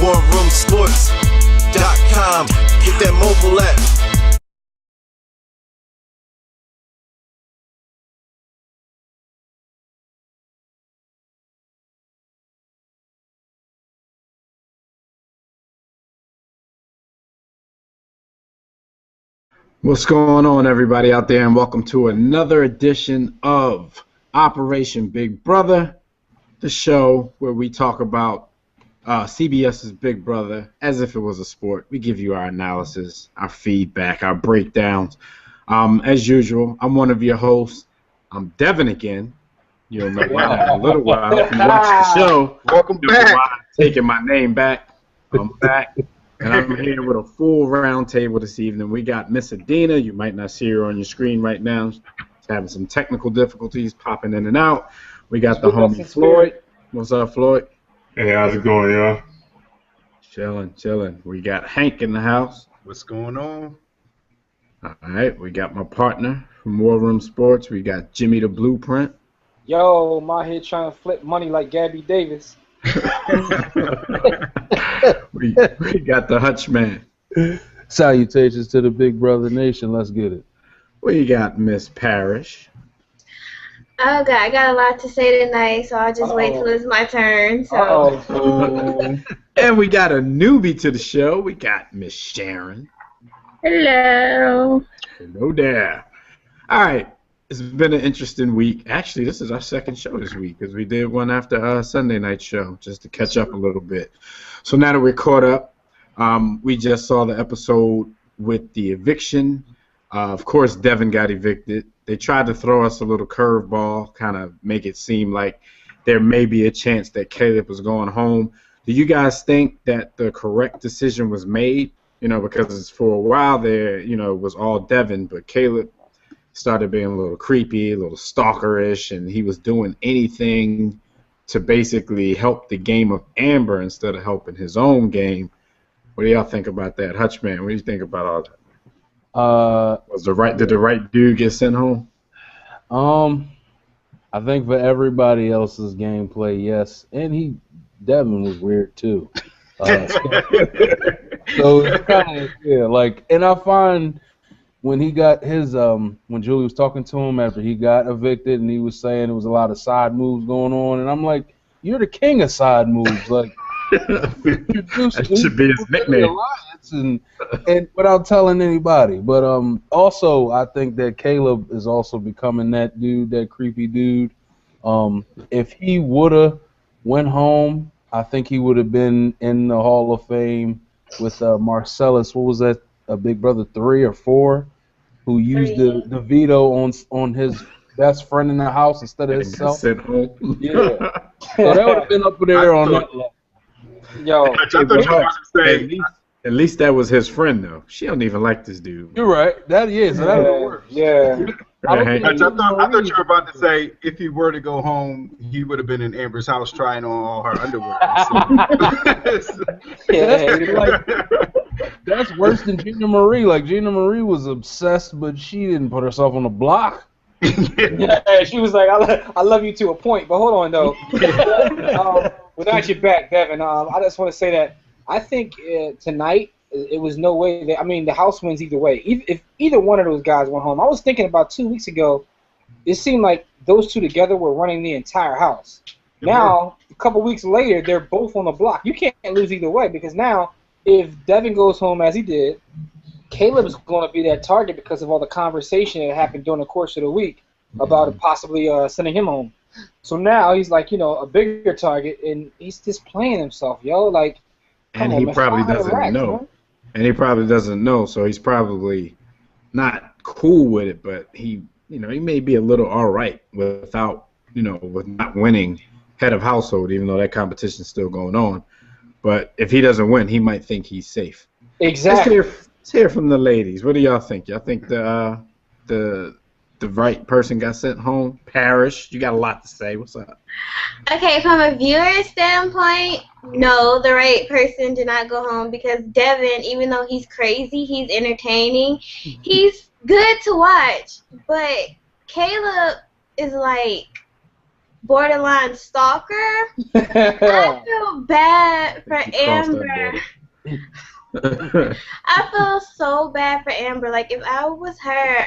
OneRoomSports.com. Get that mobile app. What's going on, everybody out there, and welcome to another edition of Operation Big Brother, the show where we talk about CBS's Big Brother as if it was a sport. We give you our analysis, our feedback, our breakdowns. As usual, I'm one of your hosts. I'm Devin again. You'll know why in a little while. If you watch the show, welcome back. I'm taking my name back. I'm back. And I'm here with a full round table this evening. We got Miss Adina. You might not see her on your screen right now. She's having some technical difficulties popping in and out. We got the homie Floyd. What's up, Floyd? Hey, how's it going, y'all? Chilling. We got Hank in the house. What's going on? All right. We got my partner from War Room Sports. We got Jimmy the Blueprint. Yo, I'm out here trying to flip money like Gabby Davis. we got the Hutch Man. Salutations to the Big Brother Nation. Let's get it. We got Miss Parrish. Oh God, I got a lot to say tonight, so I'll just wait till it's my turn. So. And we got a newbie to the show. We got Miss Sharon. Hello. Hello there. All right. It's been an interesting week. Actually, this is our second show this week because we did one after our Sunday night show just to catch up a little bit. So now that we're caught up, we just saw the episode with the eviction. Of course, Devin got evicted. They tried to throw us a little curveball, kind of make it seem like there may be a chance that Caleb was going home. Do you guys think that the correct decision was made? You know, because for a while there, you know, it was all Devin, but Caleb started being a little creepy, a little stalkerish, and he was doing anything to basically help the game of Amber instead of helping his own game. What do y'all think about that? Hutchman, what do you think about all that? Did the right dude get sent home? I think for everybody else's gameplay, yes. And Devin was weird too. So it's kind of, and I find when he got his, when Julie was talking to him after he got evicted, and he was saying there was a lot of side moves going on, and I'm like, you're the king of side moves, like. That should be his nickname. And without telling anybody, but also I think that Caleb is also becoming that dude, that creepy dude. If he woulda went home, I think he would have been in the Hall of Fame with Marcellus. What was that? Big Brother 3 or 4, who used the veto on his best friend in the house instead of himself. Yeah, so that would have been up there on that level. Yo, I thought you were about to say. At least that was his friend, though. She don't even like this dude. You're right. So that would work. Yeah. I thought you were about to say if he were to go home, he would have been in Amber's house trying on all her underwear. That's worse than Gina Marie. Like, Gina Marie was obsessed, but she didn't put herself on the block. Yeah, she was like, I love you to a point, but hold on, though. Without your back, Devin, I just want to say that I think tonight it was no way that, I mean, the house wins either way. If either one of those guys went home, I was thinking about 2 weeks ago, it seemed like those two together were running the entire house. Now, a couple weeks later, they're both on the block. You can't lose either way because now, if Devin goes home as he did, Caleb is going to be that target because of all the conversation that happened during the course of the week about possibly sending him home. So now he's like, a bigger target, and he's just playing himself, yo. Like, and he probably doesn't know. Man. And he probably doesn't know, so he's probably not cool with it, but he may be a little all right without, with not winning head of household, even though that competition's still going on. But if he doesn't win, he might think he's safe. Exactly. Let's hear from the ladies. What do y'all think? Y'all think the right person got sent home? Parrish, you got a lot to say. What's up? Okay, from a viewer standpoint, no, the right person did not go home because Devin, even though he's crazy, he's entertaining. He's good to watch, but Caleb is like borderline stalker. I feel bad for Amber. I feel so bad for Amber. Like, if I was her,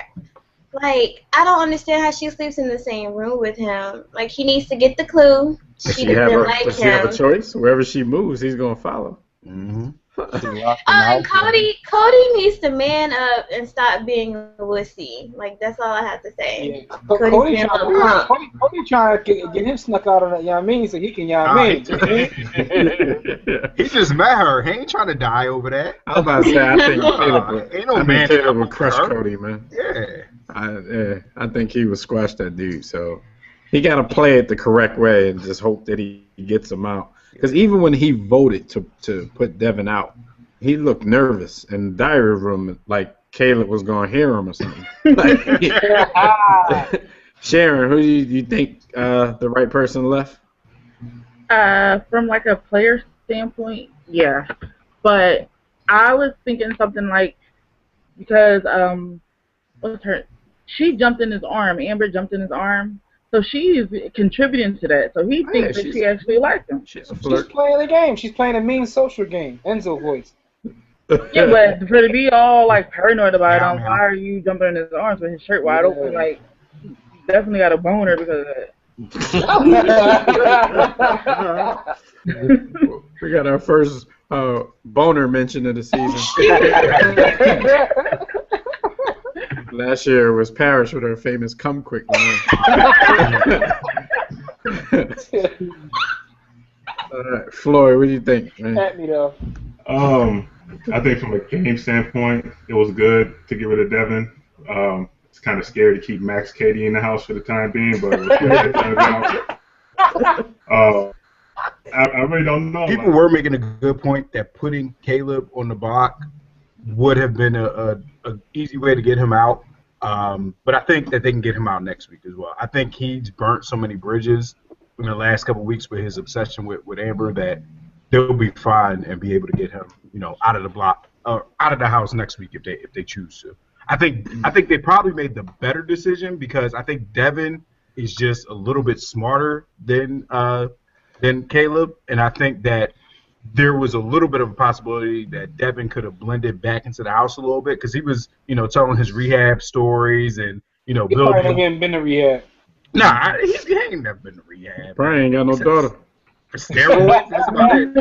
like, I don't understand how she sleeps in the same room with him. Like, he needs to get the clue. She doesn't like him. Does she have a choice? Wherever she moves, he's going to follow. Mm-hmm. And Cody needs to man up and stop being a wussy. Like, that's all I have to say. Yeah. Cody trying to get him snuck out of that, you know what I mean? So he can, you know what I mean? He just met her. He ain't trying to die over that. I was about to say, I think Caleb would crush her. Cody, man. Yeah. I think he would squash that dude. So he got to play it the correct way and just hope that he gets him out. Because even when he voted to put Devin out, he looked nervous in the diary room, like Caleb was going to hear him or something. Sharon, who do you think the right person left? From like a player standpoint, yeah. But I was thinking something like, because she jumped in his arm, Amber jumped in his arm. So she's contributing to that. So he thinks that she actually likes him. She's playing the game. She's playing a mean social game. Enzo voice. Yeah, but for to be all like paranoid about him, why are you jumping in his arms with his shirt wide open? Like, he definitely got a boner because of that. We got our first boner mention of the season. Last year was Parrish with her famous "Come Quick" line. All right, Floyd, what do you think, man? At me though. I think from a game standpoint, it was good to get rid of Devin. It's kind of scary to keep Max Katie in the house for the time being, but it was good to turn out. I really don't know. People were making a good point that putting Caleb on the block would have been a easy way to get him out. But I think that they can get him out next week as well. I think he's burnt so many bridges in the last couple of weeks with his obsession with Amber that they'll be fine and be able to get him, out of the block or out of the house next week if they choose to. I think they probably made the better decision because I think Devin is just a little bit smarter than Caleb, and I think that there was a little bit of a possibility that Devin could have blended back into the house a little bit because he was, telling his rehab stories and, building. He probably ain't been to rehab. Nah, he ain't never been to rehab. Probably ain't got no daughter. Steroids, that's about it.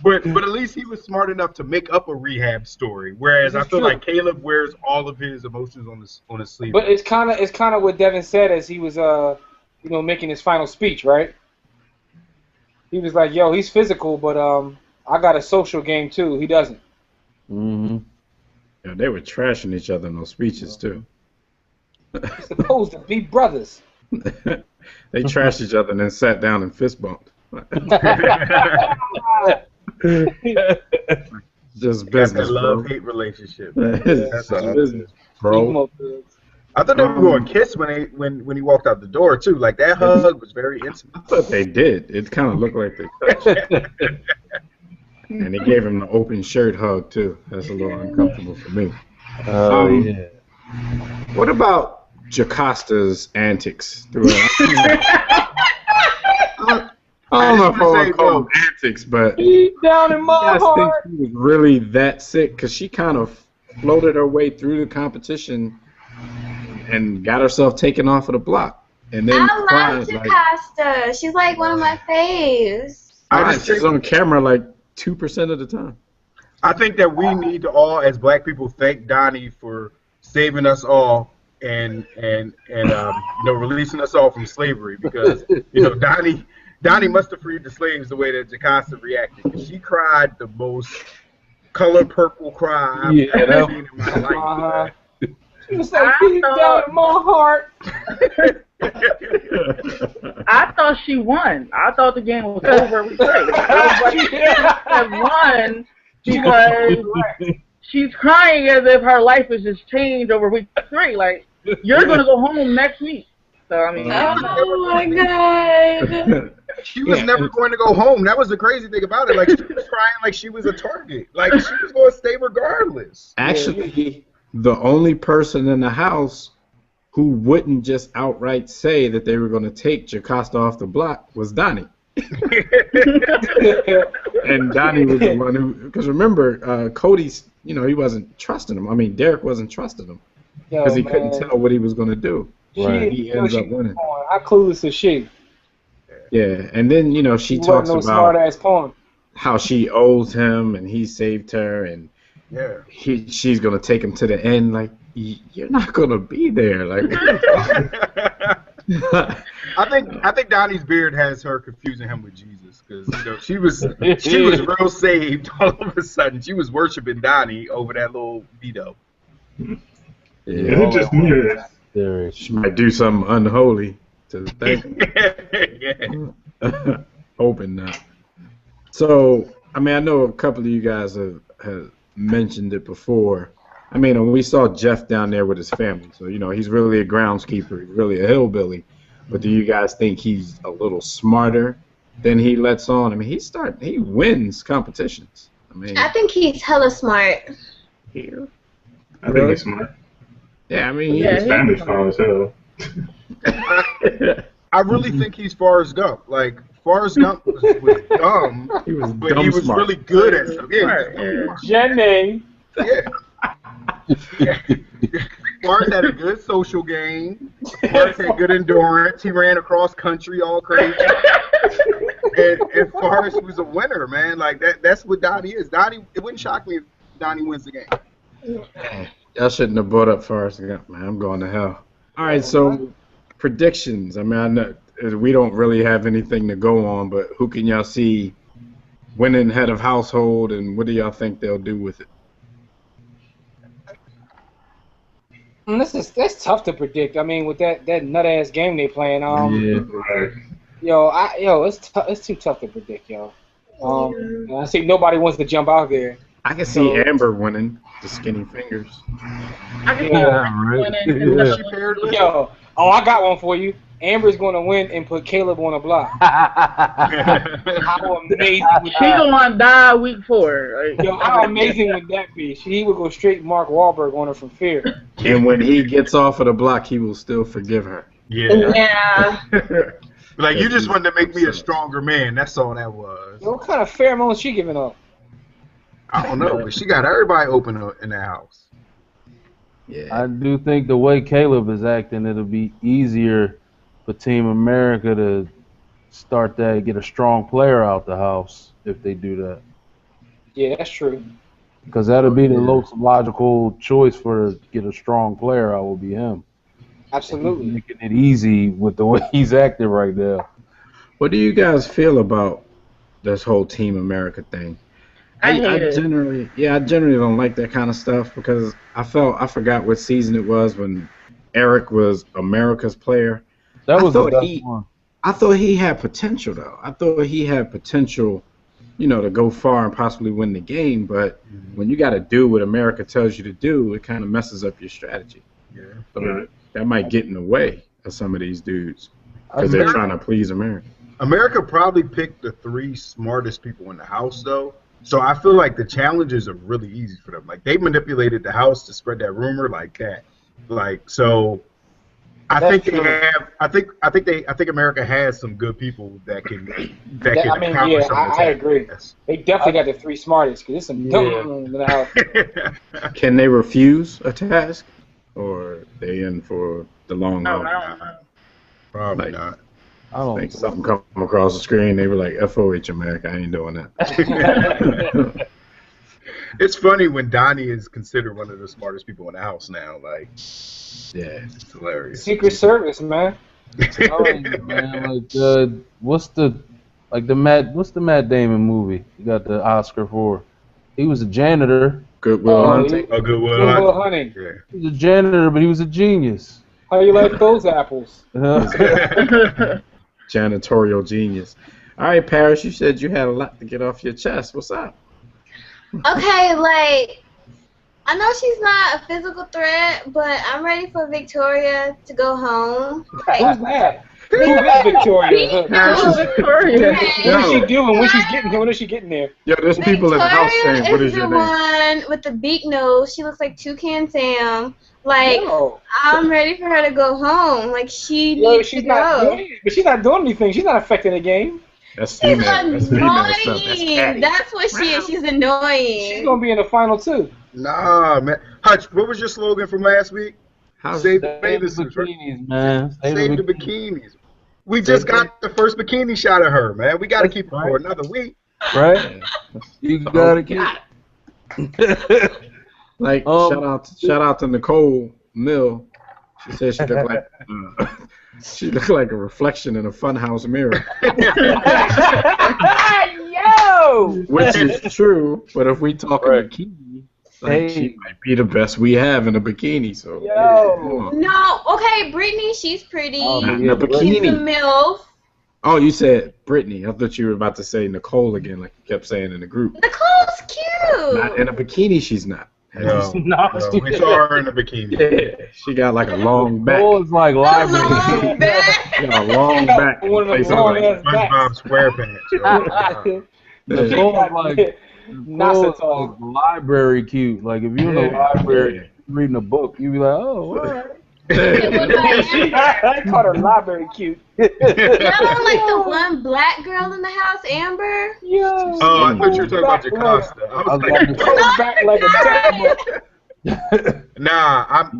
But at least he was smart enough to make up a rehab story. Whereas I feel like Caleb wears all of his emotions on his sleeve. But it's kind of what Devin said as he was making his final speech, right? He was like, "Yo, he's physical, but I got a social game too. He doesn't." Mm-hmm. Yeah, they were trashing each other in those speeches too. They're supposed to be brothers. They trashed each other and then sat down and fist bumped. Just business, love-hate relationship. That's business, bro. I thought they were going to kiss when he walked out the door too. Like that hug was very intimate. I thought they did. It kind of looked like they touched. And they gave him the open shirt hug too. That's a little uncomfortable for me. Yeah. What about Jacosta's antics? I don't know if I want to call them antics, but deep down in my heart, think she was really that sick because she kind of floated her way through the competition and got herself taken off of the block. And then I love Jacosta. She's like one of my faves. She's on camera like 2% of the time. I think that we need to all, as black people, thank Donnie for saving us all and releasing us all from slavery because Donnie must have freed the slaves the way that Jacosta reacted. She cried the most color purple cry I've ever seen in my life. She was like, deep down in my heart. I thought she won. I thought the game was over. We played. She won because she's crying as if her life has just changed over week 3. Like, you're going to go home next week. So, I mean. Oh, my God. She was never going to go home. That was the crazy thing about it. Like, she was crying like she was a target. Like, she was going to stay regardless. Actually, the only person in the house who wouldn't just outright say that they were going to take Jocasta off the block was Donnie. And Donnie was the one who, because remember, Cody's, he wasn't trusting him. I mean, Derek wasn't trusting him because he couldn't tell what he was going to do. Right. He ends up winning. How clueless is she? Yeah, and then, she talks about smart-ass pawn. How she owes him and he saved her and she's going to take him to the end. Like, you're not going to be there. Like, I think Donnie's beard has her confusing him with Jesus because she was real saved all of a sudden. She was worshiping Donnie over that little Vito. Yeah, it just mirrors. She might do something unholy to thank him. Hoping not. So, I mean, I know a couple of you guys have mentioned it before. I mean, we saw Jeff down there with his family. So, he's really a groundskeeper. He's really a hillbilly. But do you guys think he's a little smarter than he lets on? I mean, he wins competitions. I think he's hella smart. Here? I think he's smart. Yeah, I mean, his family's far as hell. I really think he's Forrest Gump. Like, Forrest Gump was dumb, but he was smart. really good at stuff. Yeah, Jenny. Yeah. Forrest had a good social game. Forrest had good endurance. He ran across country all crazy. and Forrest was a winner, man. Like, that's what Donnie is. Donnie, it wouldn't shock me if Donnie wins the game. Y'all shouldn't have brought up Forrest Gump, man. I'm going to hell. All right, so predictions. I mean, I know we don't really have anything to go on, but who can y'all see winning head of household, and what do y'all think they'll do with it? That's tough to predict. I mean, with that nut ass game they playing, Yeah. it's too tough to predict, yo. And I see nobody wants to jump out there. I can see Amber winning the skinny fingers. I can see her winning. Yo, I got one for you. Amber's going to win and put Caleb on a block. How amazing would She's going to die week 4. Right? Yo, how amazing would that be? He would go straight Mark Wahlberg on her from Fear. And when he gets off of the block, he will still forgive her. Yeah. Like, you just wanted to make me a stronger man. That's all that was. Yo, what kind of pheromones she giving up? I don't know, but she got everybody open in that house. Yeah. I do think the way Caleb is acting, it'll be easier for Team America to start that, get a strong player out the house if they do that. Yeah, that's true. Because that'll be the most logical choice for get a strong player out will be him. Absolutely. He's making it easy with the way he's acting right now. What do you guys feel about this whole Team America thing? I generally don't like that kind of stuff because I forgot what season it was when Eric was America's player. That was the best one. I thought he had potential, though. I thought he had potential, to go far and possibly win the game. But when you got to do what America tells you to do, it kind of messes up your strategy. Yeah. So that might get in the way of some of these dudes because they're trying to please America. America probably picked the 3 smartest people in the house, though. So I feel like the challenges are really easy for them. Like, they manipulated the house to spread that rumor like that. Like, so I think America has some good people that can accomplish some of the I agree. They definitely got the 3 smartest because there's some dumb in the house. Can they refuse a task, or they in for the long haul? No. Probably not. I don't think something come across the screen. They were like, "FOH America, I ain't doing that." It's funny when Donnie is considered one of the smartest people in the house now. Like, yeah, it's hilarious. Secret Service, man. Man, like, what's the Matt Damon movie you got the Oscar for? He was a janitor. Good Will Hunting. Good Will Hunting. Yeah. He was a janitor, but he was a genius. How you like those apples? Janitorial genius. All right, Paris, you said you had a lot to get off your chest. What's up? Okay, like, I know she's not a physical threat, but I'm ready for Victoria to go home. Who's that? Who is Victoria? Victoria. What is she doing when she's getting here? When is she getting there? Yo, there's people in the house saying, "What is your name?" Victoria is the one with the big nose. She looks like Toucan Sam. Like, No. I'm ready for her to go home. Like, she Yo, needs to she's not go. doing, but she's not doing anything. She's not affecting the game. That's She's female. That's female stuff. That's annoying. catty. That's what she is. She's annoying. She's gonna be in the final too. Nah, man. Hutch, what was your slogan from last week? How's Save Save the the suits, right? bikinis, man. Save the bikinis. We just got the first bikini shot of her, man. We got to keep her for another week. Right? You gotta keep. Like shout out to Nicole Mill. She said she looked like she looked like a reflection in a funhouse mirror, Yo! which is true. But if we talk bikini, like she might be the best we have in a bikini. So Yo. No, okay, Brittany, she's pretty. Not in a She's a bikini. MILF. Oh, you said Brittany. I thought you were about to say Nicole again, like you kept saying in the group. Nicole's cute. Not in a bikini, she's not. No, we saw her in a bikini. Yeah, she got like a long back. Oh, it's like library. Long back. She got a long back. One of them Face long like- ass backs. SpongeBob SquarePants. Yo. Nicole's like, Nicole's Nicole's like library cute. Like if you're in the library reading a book, you'd be like, oh, all right. I called her library cute. Y'all don't like the one black girl in the house, Amber? Yo. Oh, I thought you were talking about Jocasta. I was like, Goes back like a textbook. nah, I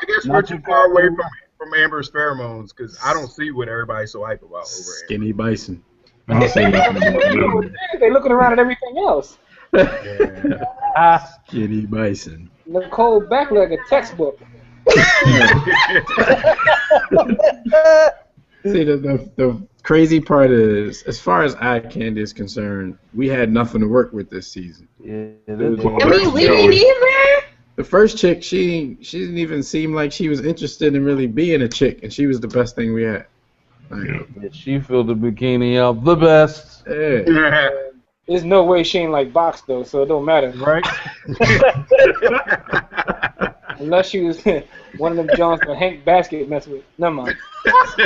guess we're not too too far away far. from Amber's pheromones because I don't see what everybody's so hype about over Amber. Skinny bison. I don't say nothing about them. They looking around at everything else. Yeah. Skinny bison. Nicole back like a textbook. See, the crazy part is, as far as eye candy is concerned, we had nothing to work with this season. Yeah, I mean, we didn't either. The first chick, she didn't even seem like she was interested in really being a chick, and she was the best thing we had. Like, she filled the bikini up the best. yeah. There's no way she ain't like box though, so it don't matter. Right? Unless she was one of them Jones that Hank Basket messed with. Never mind.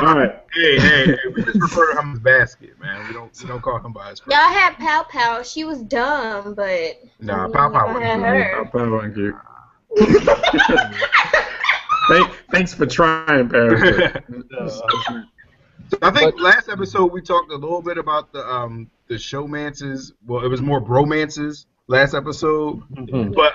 All right. Hey, we just refer to him as Basket, man. We don't call him by his first. Y'all had Pow Pow. She was dumb, but Nah, Pow Pow y'all had her. Thanks for trying, Parrot. So I think last episode we talked a little bit about the showmances. Well, it was more bromances last episode, but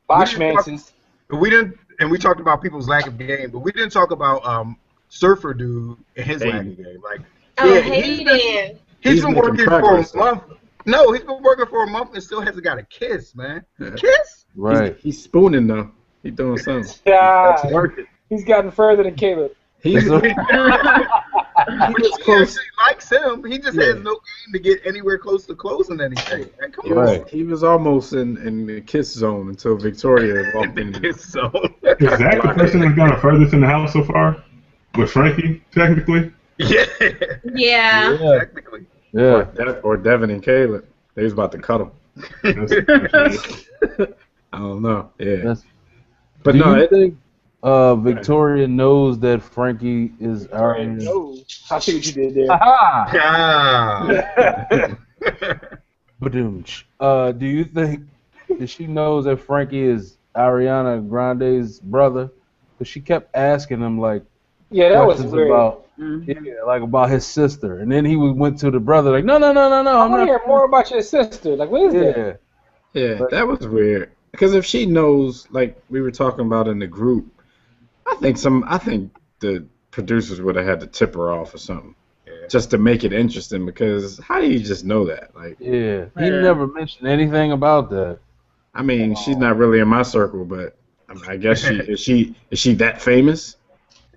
Boshmances. we didn't, and we talked about people's lack of game, but we didn't talk about Surfer Dude and his lack of game. Like, Hayden. he's been making working for progress, a month. No, he's been working for a month and still hasn't got a kiss, man. Kiss? Right. He's spooning though. He's doing something. Yeah, That's working. he's gotten further than Caleb. He's He close. actually likes him. He just has no game to get anywhere close to closing anything. Man, come on. Right. He was almost in the kiss zone until Victoria walked in. Kiss zone. Is Zach the person that's gone the furthest in the house so far? With Frankie, technically? Yeah. Yeah. Technically. Yeah. Or Devin and Caleb. They was about to cut him. That's- I don't know. Yeah. That's, But do no, you it, think Victoria knows that Frankie is our? No, I see what you did there. Aha! Ah. Badoomch. Do you think that she knows that Frankie is Ariana Grande's brother? Because she kept asking him like Yeah, that was questions weird. about like about his sister, and then he went to the brother like, no, I I'm want to not. hear more about your sister. Like, what is that? Yeah. yeah, that was weird. Because if she knows, like we were talking about in the group, I think the producers would have had to tip her off or something, just to make it interesting. Because how do you just know that? Like, Yeah. He never mentioned anything about that. I mean, she's not really in my circle, but I mean, I guess she is she that famous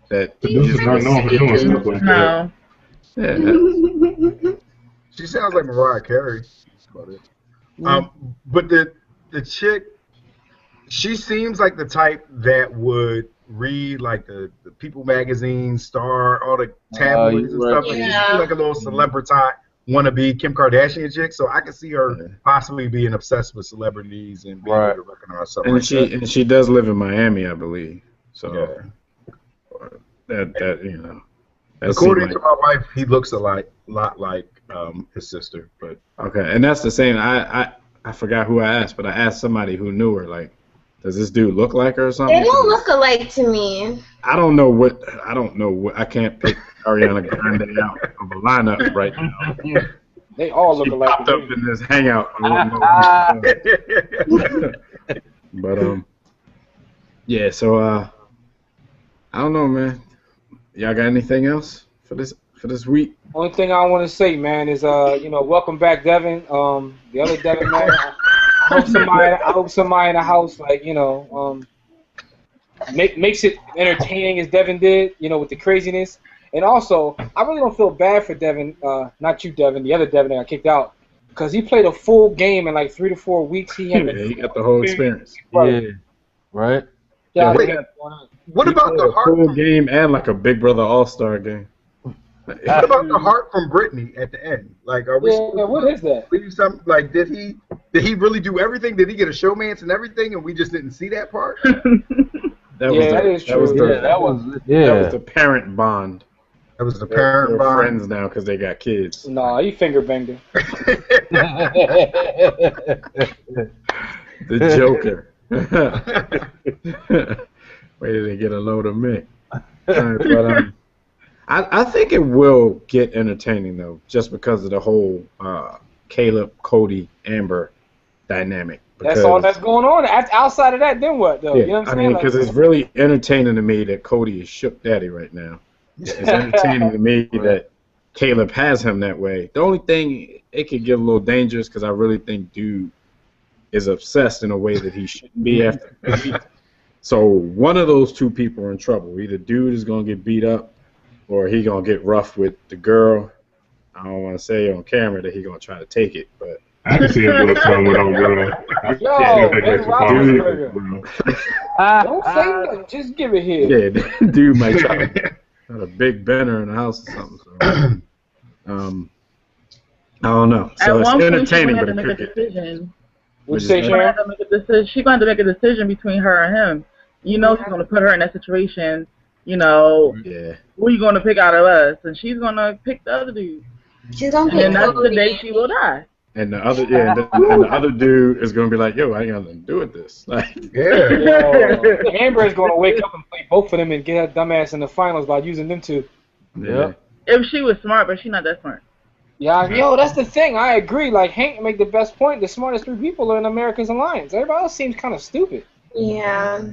that Producers aren't known for doing stuff like that. No. yeah, that- She sounds like Mariah Carey. That's about it. But the chick, she seems like the type that would read like the People magazine, Star, all the tabloids and stuff. Like, she seems like a little celebrity wannabe Kim Kardashian chick. So I can see her possibly being obsessed with celebrities and being able to recognize something. and she does live in Miami, I believe. So that you know. that According seemed to my wife, he looks a lot like his sister. But okay, and that's the same. I forgot who I asked, but I asked somebody who knew her. Like, does this dude look like her or something? They don't look alike to me. I don't know what. I can't pick Ariana Grande out of a lineup right now. They all look She alike. popped up in this hangout. But yeah. So I don't know, man. Y'all got anything else for this week? Only thing I want to say, man, is welcome back, Devin. The other Devin, man. I hope somebody in the house, makes it entertaining as Devin did, with the craziness. And also, I really don't feel bad for Devin, not you, Devin, the other Devin that got kicked out, because he played a full game in like 3 to 4 weeks. He got the whole experience. Yeah, right. Yeah, What about the heart? Full game and like a Big Brother All-Star game. What about the heart from Brittany at the end? Like, are we? Yeah, what is that? Leave some, like, did he really do everything? Did he get a showmance and everything, and we just didn't see that part? That is true. That was the parent bond. That was the parent They're bond. friends now because they got kids. Nah, he finger banged her. The Joker. Wait till they get a load of me. But I think it will get entertaining though, just because of the whole Caleb, Cody, Amber dynamic. That's all that's going on. Outside of that, then what though? Yeah, You know what I'm I saying? mean, because it's really entertaining to me that Cody is shook daddy right now. It's entertaining to me that Caleb has him that way. The only thing, it could get a little dangerous because I really think dude is obsessed in a way that he shouldn't be after. So one of those two people are in trouble. Either dude is going to get beat up or he going to get rough with the girl. I don't want to say on camera that he going to try to take it, but I can see him doing something with old girl. Yo, Ben Roethlisberger. Don't say nothing. Just give it here. Yeah, dude might try to got a big Benner in the house or something. So, I don't know. So At it's one point, entertaining, she's but going to it make could a get. decision. Would you say, She's going Sharon? to make a decision. She's going to make a decision between her and him. She's going to put her in that situation. Yeah. Who are you going to pick out of us? And she's going to pick the other dude. She's gonna And pick that's the Cody. day she will die. And the other, and the other dude is gonna be like, "Yo, I ain't got nothing to do with this." Like, Yeah. Yo, Amber is going to wake up and play both of them and get her dumbass in the finals by using them two. yeah. If she was smart, but she's not that smart. Yeah, that's the thing. I agree. Like, Hank make the best point. The smartest 3 people are in America's Alliance. Everybody else seems kind of stupid. Yeah.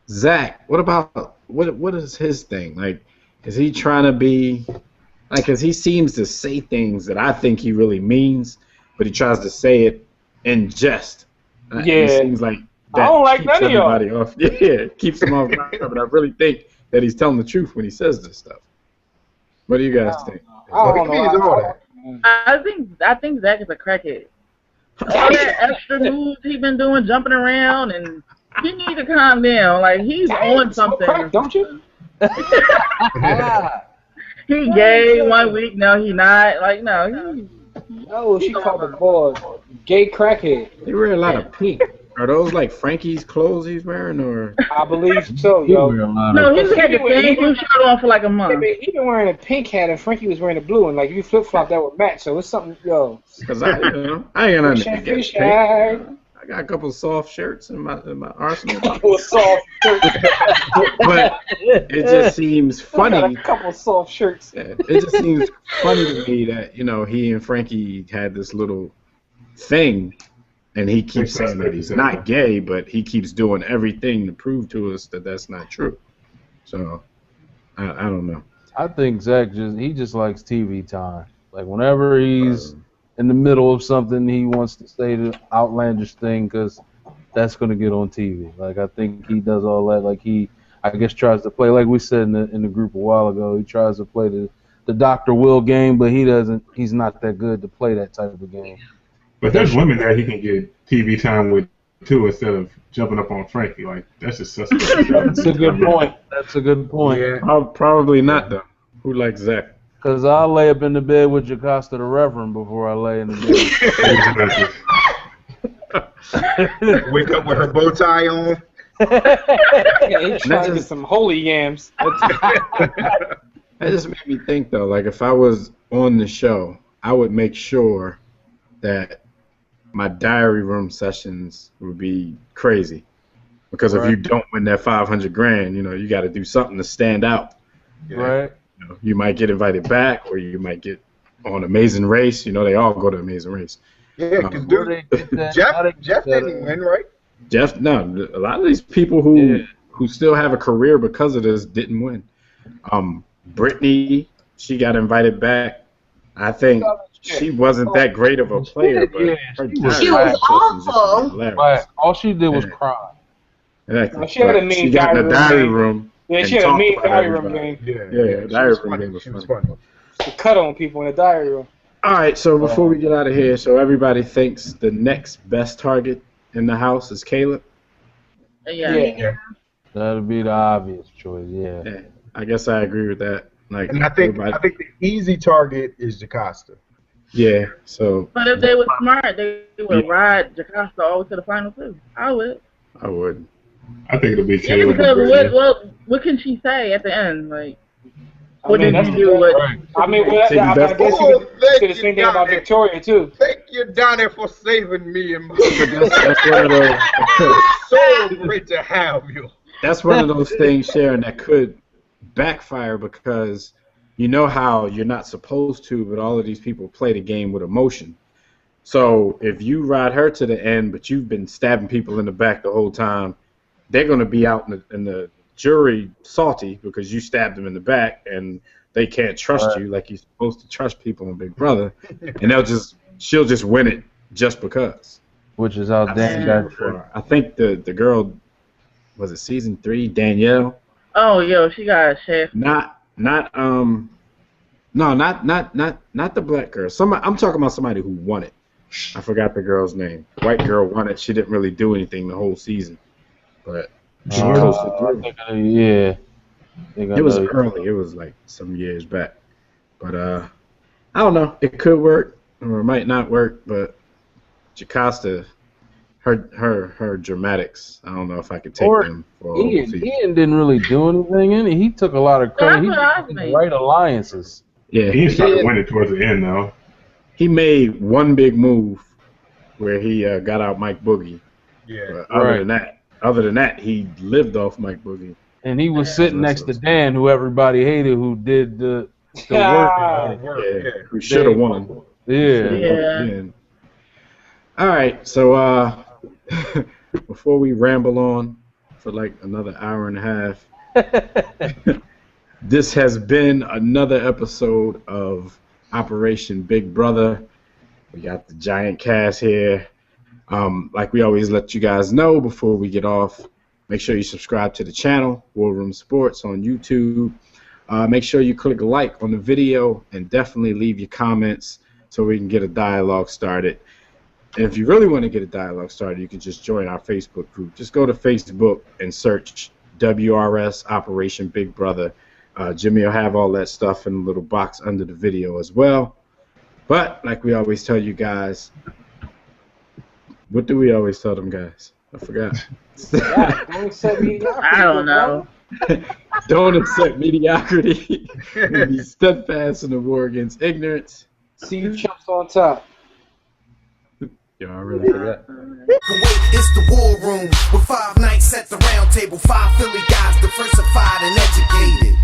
Zach, what about what is his thing? Like, is he trying to be like? Cause he seems to say things that I think he really means, but he tries to say it in jest. Yeah. It seems like that I don't like keeps none of y'all. everybody off. Yeah, keeps him off guard. But I really think that he's telling the truth when he says this stuff. What do you guys think? I don't He means all that. I think Zach is a crackhead. All that extra moves he been doing, jumping around, and he needs to calm down. Like, he's on something. Crack, don't you? He gay 1 week, no, he not. Like, no, he. No, she called the boy gay crackhead. They wear a lot of pink. Are those like Frankie's clothes he's wearing, or? I believe so, yo. No, he's had the same blue shirt on for like a Yeah, month. but he been wearing a pink hat and Frankie was wearing a blue one. Like, if you flip flop, that would match. So it's something, yo. Because I ain't got nothing to Fish get eye. pink. I got a couple of soft shirts in my arsenal. Couple of soft shirts. But it just seems funny. Got a couple of soft shirts. Yeah, it just seems funny to me that, he and Frankie had this little thing, and he keeps saying that he's not gay, but he keeps doing everything to prove to us that that's not true. So, I don't know. I think Zach just likes TV time. Like, whenever he's in the middle of something, he wants to say the outlandish thing because that's going to get on TV. Like, I think he does all that. Like, I guess, tries to play, like we said in the group a while ago, he tries to play the Dr. Will game, but he's not that good to play that type of game. But there's women that he can get TV time with, too, instead of jumping up on Frankie. Like, that's just suspect. That's a good point. That's a good point. Yeah. Probably not, though. Who likes Zach? Because I'll lay up in the bed with Jocasta the Reverend before I lay in the bed. Wake up with her bow tie on. Yeah, he trying to get some holy yams. That just made me think, though, like if I was on the show, I would make sure that my diary room sessions would be crazy. Because if you don't win that $500,000, you got to do something to stand out. Right. You might get invited back, or you might get on Amazing Race. They all go to Amazing Race. Yeah, because Jeff didn't win, right? Jeff, no, a lot of these people who still have a career because of this didn't win. Brittany, she got invited back. I think she wasn't that great of a player, but she was awful. But all she did was cry. Exactly. She had a mean got in the diary room. Yeah, she had a mean diary room game. Yeah, diary room game was funny. She cut on people in the diary room. All right, so before we get out of here, so everybody thinks the next best target in the house is Caleb? Yeah. That'll be the obvious choice, yeah. I guess I agree with that. And I think the easy target is Jocasta. Yeah, so. But if they were smart, they would ride Jocasta all the way to the final too. I would. I would. I think it'll be Caleb. Because what can she say at the end? Like, what did you do? I guess you could say the same thing about Victoria too. Thank you, Donnie, for saving me and that's one of those. So great to have you. That's one of those things, Sharon, that could backfire because you know how you're not supposed to, but all of these people play the game with emotion. So if you ride her to the end, but you've been stabbing people in the back the whole time, they're going to be out in the jury salty because you stabbed them in the back and they can't trust you like you're supposed to trust people in Big Brother, and she'll just win it just because. Which is how Dan got for. I think the girl, was it season 3, Danielle? Oh, yo, she got a chef. Not the black girl. I'm talking about somebody who won it. I forgot the girl's name. White girl won it. She didn't really do anything the whole season, but she coasted through. It was early. It was like some years back, but I don't know. It could work or it might not work. But Jocasta, her dramatics, I don't know if I could take them for a whole season. Ian didn't really do anything in it. He took a lot of credit. He did the right alliances. Yeah, he started winning towards the end though. He made one big move where he got out Mike Boogie. Yeah. Other than that, he lived off Mike Boogie. And he was sitting next to Dan, who everybody hated, who did the work. Yeah, who should have won. Yeah. All right, so before we ramble on for like another hour and a half, this has been another episode of Operation Big Brother. We got the giant cast here. Like we always let you guys know before we get off, make sure you subscribe to the channel, War Room Sports on YouTube. Make sure you click like on the video and definitely leave your comments so we can get a dialogue started. And if you really want to get a dialogue started, you can just join our Facebook group. Just go to Facebook and search WRS Operation Big Brother. Jimmy will have all that stuff in a little box under the video as well. But like we always tell you guys, what do we always tell them guys? I forgot. I don't know. Don't accept mediocrity. Be steadfast in the war against ignorance. See you chumps on top. Yo, I really forgot. Kuwait is the war room with 5 nights at the round table. 5 Philly guys diversified and educated.